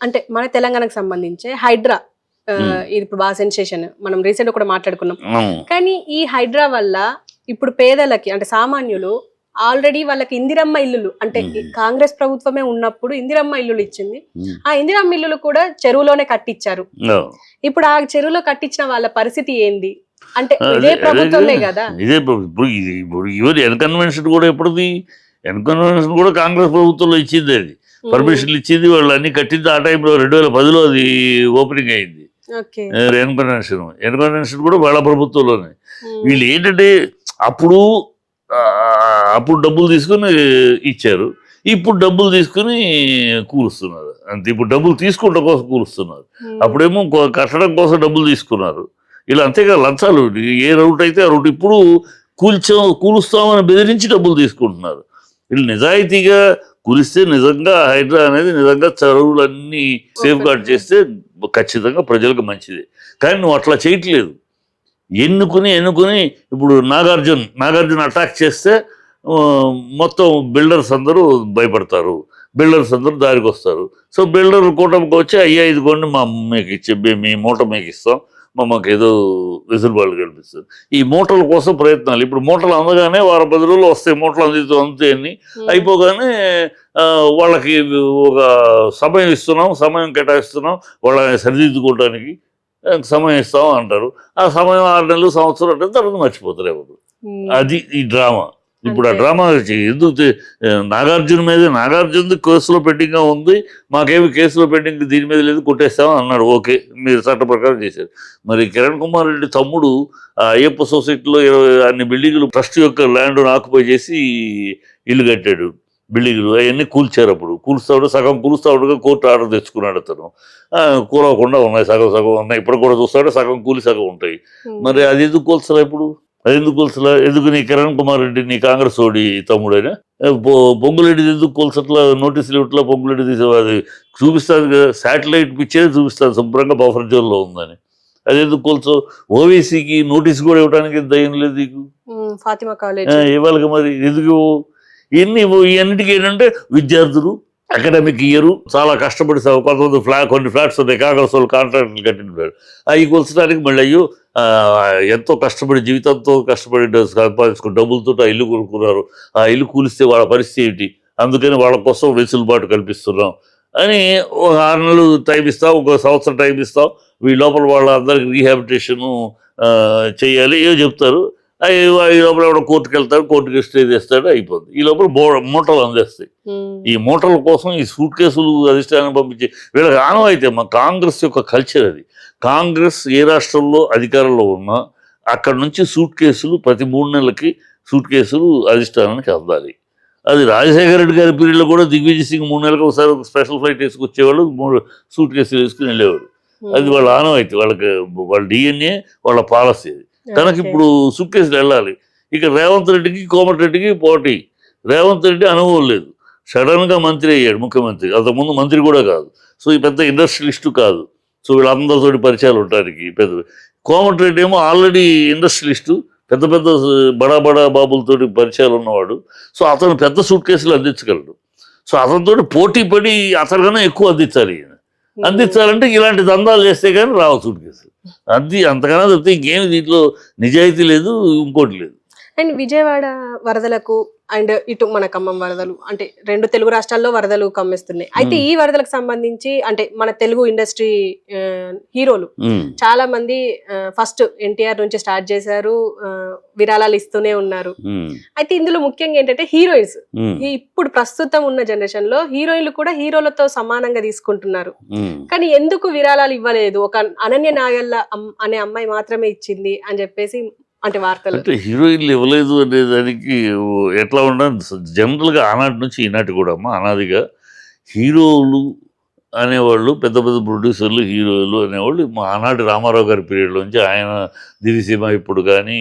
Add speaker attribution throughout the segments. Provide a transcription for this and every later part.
Speaker 1: అంటే మన తెలంగాణకు సంబంధించి హైడ్రా ఇది ఇప్పుడు బాగా సెన్సేషన్, మనం రీసెంట్ కూడా మాట్లాడుకున్నాం. కానీ ఈ హైడ్రా వల్ల ఇప్పుడు పేదలకి అంటే సామాన్యులు ఆల్రెడీ వాళ్ళకి ఇందిరమ్మ ఇల్లులు అంటే కాంగ్రెస్ ప్రభుత్వమే ఉన్నప్పుడు ఇందిరమ్మ ఇల్లులు ఇచ్చింది. ఆ ఇందిరమ్మ ఇల్లులు కూడా చెరువులోనే కట్టించారు. ఇప్పుడు ఆ చెరువులో కట్టించిన వాళ్ళ పరిస్థితి ఏంది అంటే ఇదే ప్రభుత్వమే కదా.
Speaker 2: ఇదే ఇప్పుడు ఈవెన్ ఎన్కన్వెన్షన్ కూడా ఎప్పుడుది, ఎన్కన్వెన్షన్ కూడా కాంగ్రెస్ ప్రభుత్వంలో ఇచ్చింది. అది పర్మిషన్లు ఇచ్చింది, వాళ్ళు అన్ని కట్టింది. ఆ టైంలో 2010లో అది ఓపెనింగ్ అయింది ఎన్కన్వెన్షన్ కూడా వాళ్ళ ప్రభుత్వంలోనే. వీళ్ళు ఏంటంటే అప్పుడు డబ్బులు తీసుకుని ఇచ్చారు, ఇప్పుడు డబ్బులు తీసుకుని కూలుస్తున్నారు అంతే. ఇప్పుడు డబ్బులు తీసుకుంటాం కోసం కూలుస్తున్నారు, అప్పుడేమో కట్టడం కోసం డబ్బులు తీసుకున్నారు. ఇలా అంతేగా లంచాలు, ఏ రూట్ అయితే ఆ రూట్ ఇప్పుడు కూలుస్తామని బెదిరించి డబ్బులు తీసుకుంటున్నారు. వీళ్ళు నిజాయితీగా కూలిస్తే నిజంగా హైడ్రా అనేది నిజంగా చెరువులన్నీ సేఫ్ గార్డ్ చేస్తే ఖచ్చితంగా ప్రజలకు మంచిది. కానీ నువ్వు అట్లా చేయట్లేదు. ఎన్నుకుని ఇప్పుడు నాగార్జున అటాక్ చేస్తే మొత్తం బిల్డర్స్ అందరూ భయపడతారు, బిల్డర్స్ అందరూ దారికి వస్తారు. సో బిల్డర్ కూటమికి వచ్చి అయ్యా ఇదిగోండి మీకు ఇచ్చే మీ మూట మీకు ఇస్తాం, మాకు ఏదో వెసులుబాటు కల్పిస్తారు. ఈ మూటల కోసం ప్రయత్నాలు. ఇప్పుడు మూటలు అందగానే 10 రోజులు వస్తాయి, మూటలు అంతే అని అయిపోగానే వాళ్ళకి ఒక సమయం కేటాయిస్తున్నాం వాళ్ళని సరిదిద్దుకోవడానికి సమయం ఇస్తాం అంటారు. ఆ సమయం 6 నెలలు సంవత్సరం అంటే తర్వాత మర్చిపోతారు ఎవరు. అది ఈ డ్రామా. ఇప్పుడు ఆ డ్రామా ఎందుకు నాగార్జున కేసులో పెండింగ్గా ఉంది, మాకేమి కేసులో పెండింగ్ దీని మీద లేదు, కొట్టేస్తామని అన్నాడు. ఓకే, మీరు చట్ట ప్రకారం చేశారు. మరి కిరణ్ కుమార్ రెడ్డి తమ్ముడు అయ్యప్ప సొసైటీలో అన్ని బిల్డింగులు ట్రస్ట్ యొక్క ల్యాండ్ ఆక్యుపై చేసి ఇల్లు కట్టాడు. బిల్డింగులు అవన్నీ కూల్చారు. అప్పుడు సగం కూలుస్తాడుగా కోర్టు ఆర్డర్ తెచ్చుకున్నాడు అతను. కూలవకుండా ఉన్నాయి, సగం ఉన్నాయి. ఇప్పుడు కూడా చూస్తాడు సగం కూలి సగం ఉంటాయి. మరి అది ఎందుకు కూల్చరా? ఇప్పుడు అది ఎందుకు కూల్చలా? ఎందుకు నీ కిరణ్ కుమార్ రెడ్డి నీ కాంగ్రెస్ ఓడి తమ్ముడైనా పొంగులెడ్డి ఎందుకు కూల్చట్లా? నోటీసులు ఇట్లా పొంగులెడ్డి అది చూపిస్తుంది కదా, శాటిలైట్ పిక్చర్ చూపిస్తుంది శుభ్రంగా బఫర్ జోన్లో ఉందని. అది ఎందుకు కూల్చో? ఓవైసీకి నోటీస్ కూడా ఇవ్వడానికి దయ్యం లేదు నీకు? ఇవ్వాలి మరి, ఎందుకు? ఇవన్నిటికీ ఏంటంటే విద్యార్థులు అకాడమిక్ ఇయర్ చాలా కష్టపడి కొన్ని ఫ్లాట్స్ ఉన్నాయి కాంగ్రెస్ వాళ్ళు కాంట్రాక్టులు కట్టిన అవి కూల్చడానికి మళ్ళీ అయ్యో ఎంతో కష్టపడి జీవితంతో కష్టపడి సంపాదించుకుని డబ్బులతో ఆ ఇల్లు కొనుక్కున్నారు, ఆ ఇల్లు కూలిస్తే వాళ్ళ పరిస్థితి ఏంటి? అందుకని వాళ్ళ కోసం వెసులుబాటు కల్పిస్తున్నాం అని ఒక 6 నెలలు టైం ఇస్తాం, ఒక సంవత్సరం టైం ఇస్తాం, వీళ్ళ లోపల వాళ్ళందరికీ రీహాబిటేషను చేయాలి ఏవో చెప్తారు. ఈ లోపల ఎవడో కోర్టుకు వెళ్తాడు, కోర్టుకి స్టే చేస్తాడు, అయిపోతుంది. ఈ లోపల మూటలు అందేస్తాయి. ఈ మూటల కోసం ఈ సూట్ కేసులు అధిష్టానం పంపించి వీళ్ళకి ఆనవాయితీ. మా కాంగ్రెస్ యొక్క కల్చర్ అది. కాంగ్రెస్ ఏ రాష్ట్రంలో అధికారంలో ఉన్నా అక్కడ నుంచి సూట్ కేసులు ప్రతి 3 నెలలకి సూట్ కేసులు అధిష్టానానికి అందాలి. అది రాజశేఖర రెడ్డి గారి పీరియడ్లో కూడా దిగ్విజయ్ సింగ్ 3 నెలలకు ఒకసారి స్పెషల్ ఫ్లైట్ వేసుకొచ్చేవాళ్ళు, 3 సూట్ కేసులు వేసుకుని వెళ్ళేవాడు. అది వాళ్ళ ఆనవాయితీ, వాళ్ళ డిఎన్ఏ, వాళ్ళ పాలసీ అది. కనుక ఇప్పుడు సూట్ కేసులు వెళ్ళాలి. ఇక రేవంత్ రెడ్డికి కోమటిరెడ్డికి పోటీ. రేవంత్ రెడ్డి అనుభవం లేదు, సడన్గా మంత్రి అయ్యాడు, ముఖ్యమంత్రి. అంతకుముందు మంత్రి కూడా కాదు. సో ఈ పెద్ద ఇండస్ట్రియలిస్టు కాదు. సో వీళ్ళందరితోటి పరిచయాలు ఉండటానికి పెద్ద. కోమటిరెడ్డి ఏమో ఆల్రెడీ ఇండస్ట్రియలిస్టు, పెద్ద బడా బాబులతోటి పరిచయాలు ఉన్నవాడు. సో అతను పెద్ద సూట్ కేసులు అందించగలడు. సో అతనితో పోటీ పడి అతనికన్నా ఎక్కువ అందించాలంటే ఇలాంటి దందాలు చేస్తే కానీ రావు సూట్ కేసులు. అంతకన్నా చెప్తే ఇంకేమి దీంట్లో నిజాయితీ లేదు, ఇంకోటి లేదు.
Speaker 1: అండ్ విజయవాడ వరదలకు అండ్ ఇటు మన ఖమ్మం వరదలు అంటే 2 తెలుగు రాష్ట్రాల్లో వరదలు కమ్మిస్తున్నాయి. అయితే ఈ వరదలకు సంబంధించి అంటే మన తెలుగు ఇండస్ట్రీ హీరోలు చాలా మంది ఫస్ట్ ఎన్టీఆర్ నుంచి స్టార్ట్ చేశారు, విరాళాలు ఇస్తూనే ఉన్నారు. అయితే ఇందులో ముఖ్యంగా ఏంటంటే హీరోయిన్స్ ఇప్పుడు ప్రస్తుతం ఉన్న జనరేషన్ లో హీరోయిన్లు కూడా హీరోలతో సమానంగా తీసుకుంటున్నారు. కానీ ఎందుకు విరాళాలు ఇవ్వలేదు, ఒక అనన్య నాగల్ల అనే అమ్మాయి మాత్రమే ఇచ్చింది అని చెప్పేసి అంటే వార్తలు.
Speaker 2: అంటే హీరోయిన్లు ఇవ్వలేదు అనే దానికి ఎట్లా ఉండాలి? జనరల్గా ఆనాటి నుంచి ఈనాటి కూడా అనాదిగా హీరోలు అనేవాళ్ళు, పెద్ద ప్రొడ్యూసర్లు, హీరోలు అనేవాళ్ళు మా ఆనాటి రామారావు గారి పీరియడ్లోంచి ఆయన దివిసీమ ఇప్పుడు కానీ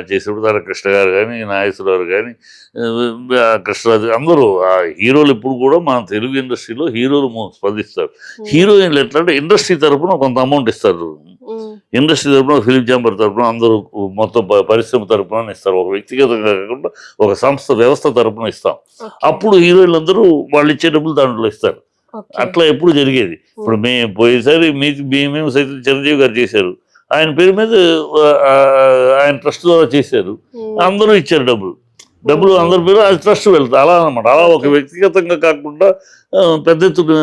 Speaker 2: చేసేప్పుడు తారకృష్ణ గారు కానీ, నాగేశ్వరరావు కానీ, కృష్ణరాజు అందరూ ఆ హీరోలు ఇప్పుడు కూడా మన తెలుగు ఇండస్ట్రీలో హీరోలు స్పందిస్తారు. హీరోయిన్లు ఎట్లా అంటే ఇండస్ట్రీ తరఫున కొంత అమౌంట్ ఇస్తారు, ఇండస్ట్రీ తరఫున, ఫిలిం ఛాంబర్ తరఫున, అందరూ మొత్తం పరిశ్రమ తరఫున ఇస్తారు. ఒక వ్యక్తిగతంగా కాకుండా ఒక సంస్థ వ్యవస్థ తరఫున ఇస్తాం. అప్పుడు హీరోయిన్లు అందరూ వాళ్ళు ఇచ్చే డబ్బులు దాంట్లో ఇస్తారు.
Speaker 1: ఓకే.
Speaker 2: అట్లా ఎప్పుడు జరిగేది. ఇప్పుడు మేము పోయేసారి మేము సైతం చిరంజీవి గారు చేశారు, ఆయన పేరు మీద ఆ, ఆయన ట్రస్ట్ ద్వారా చేశారు, అందరూ ఇచ్చారు డబ్బులు అందరి పేరు, అది ట్రస్ట్ వెళ్తుంది అలా అనమాట. అలా ఒక వ్యక్తిగతంగా కాకుండా పెద్ద ఎత్తున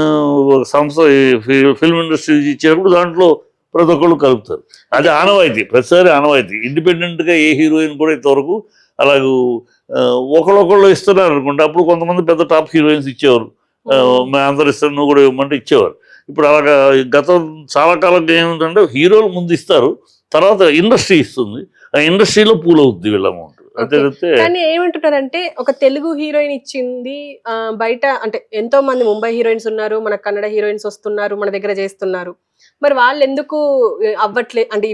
Speaker 2: ఒక సంస్థ ఫిల్మ్ ఇండస్ట్రీ ఇచ్చేటప్పుడు దాంట్లో ప్రతి ఒక్కళ్ళు కలుపుతారు. అది ఆనవాయితీ, ప్రతిసారి ఆనవాయితీ. ఇండిపెండెంట్గా ఏ హీరోయిన్ కూడా ఇంతవరకు అలాగూ ఒకళ్ళొకళ్ళు ఇస్తున్నారు అనుకుంటే, అప్పుడు కొంతమంది పెద్ద టాప్ హీరోయిన్స్ ఇచ్చేవారు, మేము అందరు ఇస్తాను నువ్వు కూడా ఇవ్వమంటే ఇచ్చేవారు. ఇప్పుడు అలాగా గతం చాలా కాలంగా ఏమిటంటే హీరోలు ముందు ఇస్తారు, తర్వాత ఇండస్ట్రీ ఇస్తుంది, ఆ ఇండస్ట్రీలో పూల్ అవుతుంది వీళ్ళ అమౌంట్. అంతే.
Speaker 1: కానీ ఏమంటున్నారంటే ఒక తెలుగు హీరోయిన్ ఇచ్చింది బయట అంటే ఎంతో మంది ముంబై హీరోయిన్స్ ఉన్నారు, మన కన్నడ హీరోయిన్స్ వస్తున్నారు, మన దగ్గర చేస్తున్నారు, మరి వాళ్ళు ఎందుకు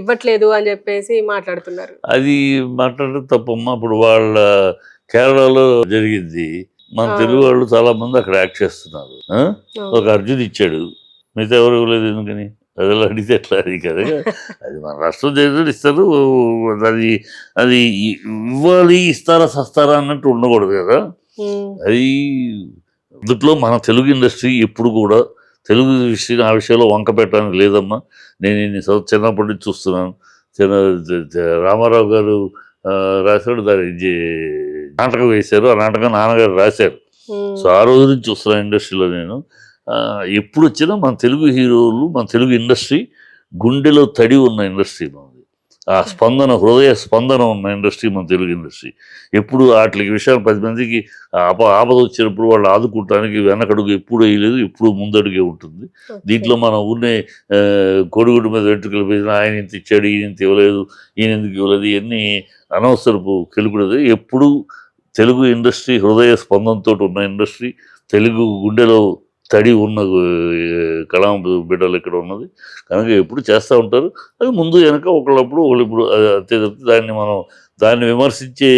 Speaker 1: ఇవ్వట్లేదు అని చెప్పేసి మాట్లాడుతున్నారు.
Speaker 2: అది మాట్లాడడం తప్పమ్మా. ఇప్పుడు వాళ్ళ కేరళలో జరిగింది, మన తెలుగు వాళ్ళు చాలా మంది అక్కడ యాక్ట్ చేస్తున్నారు. ఒక అర్జున్ ఇచ్చాడు, మిగతా ఎవరు ఇవ్వలేదు ఎందుకని? అది అడిగితే ఎట్లా? అది కదా, అది మన రాష్ట్రం చేసేది ఇస్తారు, అది అది ఇవ్వాలి, ఇస్తారా సస్తారా అన్నట్టు ఉండకూడదు కదా. అది అందుట్లో మన తెలుగు ఇండస్ట్రీ ఎప్పుడు కూడా తెలుగు ఆ విషయంలో వంక పెట్టడానికి లేదమ్మా. నేను చిన్నప్పటి నుంచి చూస్తున్నాను. రామారావు గారు రాశాడు, దాని నాటకం వేశారు, ఆ నాటకం నాన్నగారు రాశారు. సో ఆ రోజు నుంచి చూస్తున్నాను ఇండస్ట్రీలో నేను. ఎప్పుడు వచ్చినా మన తెలుగు హీరోలు, మన తెలుగు ఇండస్ట్రీ గుండెలో తడి ఉన్న ఇండస్ట్రీ మనది. ఆ స్పందన, హృదయ స్పందన ఉన్న ఇండస్ట్రీ మన తెలుగు ఇండస్ట్రీ. ఎప్పుడు వాటి విషయాలు 10 మందికి ఆపద వచ్చినప్పుడు వాళ్ళు ఆదుకుంటానికి వెనకడుగు ఎప్పుడు వేయలేదు, ఎప్పుడు ముందడుగే ఉంటుంది. దీంట్లో మన ఊరినే కోడిగుడ్డు మీద వెంట్రుకలు పేసిన ఆయన ఇంత ఇచ్చాడు, ఈయన ఇంత ఇవ్వలేదు, ఈయన ఎందుకు ఇవ్వలేదు, ఇవన్నీ అనవసరపు కెలుకుడదు. ఎప్పుడు తెలుగు ఇండస్ట్రీ హృదయ స్పందనతో ఉన్న ఇండస్ట్రీ, తెలుగు గుండెలో తడి ఉన్న కళాం బిడ్డలు ఇక్కడ ఉన్నది కనుక ఎప్పుడు చేస్తూ ఉంటారు. అది ముందు వెనక ఒకళ్ళప్పుడు ఒకళ్ళు అంతే తప్పితే దాన్ని విమర్శించి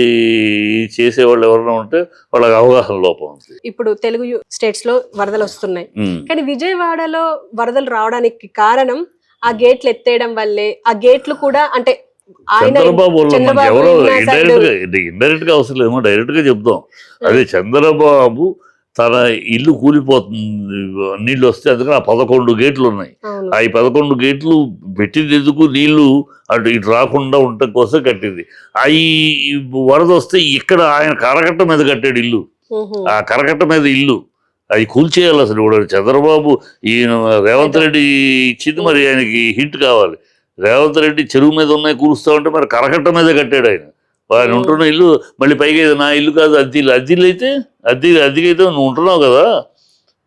Speaker 2: చేసేవాళ్ళు ఎవరైనా ఉంటే వాళ్ళకి అవగాహన లోపం ఉంది.
Speaker 1: ఇప్పుడు తెలుగు స్టేట్స్ లో వరదలు వస్తున్నాయి, కానీ విజయవాడలో వరదలు రావడానికి కారణం ఆ గేట్లు ఎత్తేయడం వల్లే. ఆ గేట్లు కూడా అంటే
Speaker 2: చంద్రబాబు ఎవరో ఇండైరెక్ట్ గా అవసరం లేమో డైరెక్ట్ గా చెప్తాం. అదే చంద్రబాబు తన ఇల్లు కూలిపోతుంది నీళ్ళు వస్తే, అందుకని ఆ 11 గేట్లు ఉన్నాయి. ఆ 11 గేట్లు పెట్టింది ఎందుకు? నీళ్లు అటు ఇటు రాకుండా ఉండటం కోసం కట్టింది. ఈ వరద వస్తే ఇక్కడ ఆయన కరకట్ట మీద కట్టాడు ఇల్లు, ఆ కరకట్ట మీద ఇల్లు అది కూల్చేయాలి. అసలు కూడా చంద్రబాబు ఈయన రేవంత్ రెడ్డి ఇచ్చింది, మరి ఆయనకి హిట్ కావాలి. రేవంత్ రెడ్డి చెరువు మీద ఉన్నాయి కూలుస్తా ఉంటే మరి కరకట్ట మీద కట్టాడు ఆయన. ఆయన ఉంటున్న ఇల్లు మళ్ళీ పైగా నా ఇల్లు కాదు, అద్దెలు అయితే అద్దెకైతే నువ్వు ఉంటున్నావు కదా,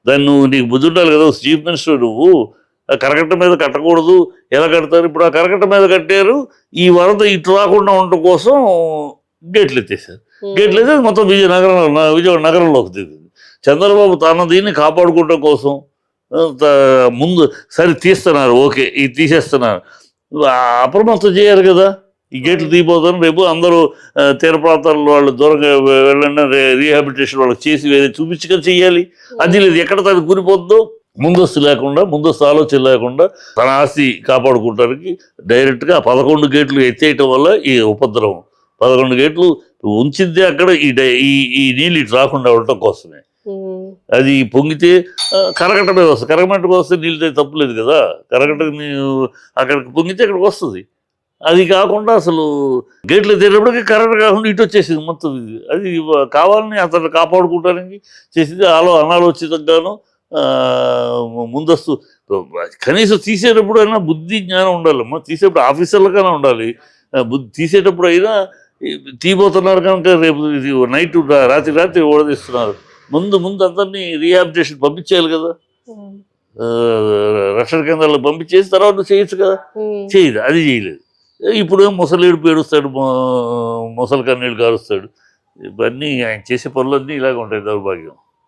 Speaker 2: దాన్ని నీకు బుద్ధి ఉండాలి కదా, చీఫ్ మినిస్టర్ నువ్వు. ఆ కరకట్ట మీద కట్టకూడదు, ఎలా కడతారు? ఇప్పుడు ఆ కరకట్ట మీద కట్టారు, ఈ వరద ఇటు రాకుండా ఉండటం కోసం గేట్లు ఎత్తేసారు. గేట్లు అయితే మొత్తం విజయవాడ నగరంలోకి దిగింది. చంద్రబాబు తన దీన్ని కాపాడుకోవడం కోసం ముందు సరే తీస్తున్నారు, ఓకే ఇది తీసేస్తున్నారు, అప్రమత్తం చేయాలి కదా. ఈ గేట్లు తీయబోతారు, రేపు అందరూ తీర ప్రాంతాల్లో వాళ్ళు దూరంగా వెళ్ళండి, రీహాబిలిటేషన్ వాళ్ళకి చేసి వేరే చూపించుగా చెయ్యాలి. అది లేదు, ఎక్కడ తను కూలిపోతుందో ముందస్తు ఆలోచన లేకుండా తన ఆస్తి కాపాడుకోవడానికి డైరెక్ట్గా 11 గేట్లు ఎత్తేయటం వల్ల ఈ ఉపద్రవం. 11 గేట్లు ఉంచిందే అక్కడ ఈ నీళ్ళు ఇటు రాకుండా ఉండటం కోసమే. అది పొంగితే కరకట్ట మీద వస్తుంది, కరకట్ట వస్తే నీళ్ళు తప్పులేదు కదా, కరకట్ట అక్కడికి పొంగితే అక్కడికి వస్తుంది. అది కాకుండా అసలు గేట్లు ఎత్తేటప్పటికి కరెక్ట్ కాకుండా ఇటు వచ్చేసింది మొత్తం. అది కావాలని అతను కాపాడుకోవడానికి చేసింది, అనాలోచితంగాను. ముందస్తు కనీసం తీసేటప్పుడు అయినా బుద్ధి జ్ఞానం ఉండాలమ్మా. తీసేటప్పుడు ఆఫీసర్లకైనా ఉండాలి బుద్ధి. తీసేటప్పుడు అయినా తీయబోతున్నారు కనుక రేపు నైట్ రాత్రి ఓడదీస్తున్నారు, ముందు అందరినీ రీహాబిలిటేషన్ పంపించేయాలి కదా, రక్షణ కేంద్రాలకు పంపించేసి తర్వాత చేయొచ్చు కదా, చేయదు, అది చేయలేదు. ఇప్పుడు ముసలేడు పేడుస్తాడు, ముసలి కన్నీళ్ళు కారుస్తాడు. ఇవన్నీ ఆయన చేసే పనులన్నీ ఇలాగ ఉంటాయి, దౌర్భాగ్యం.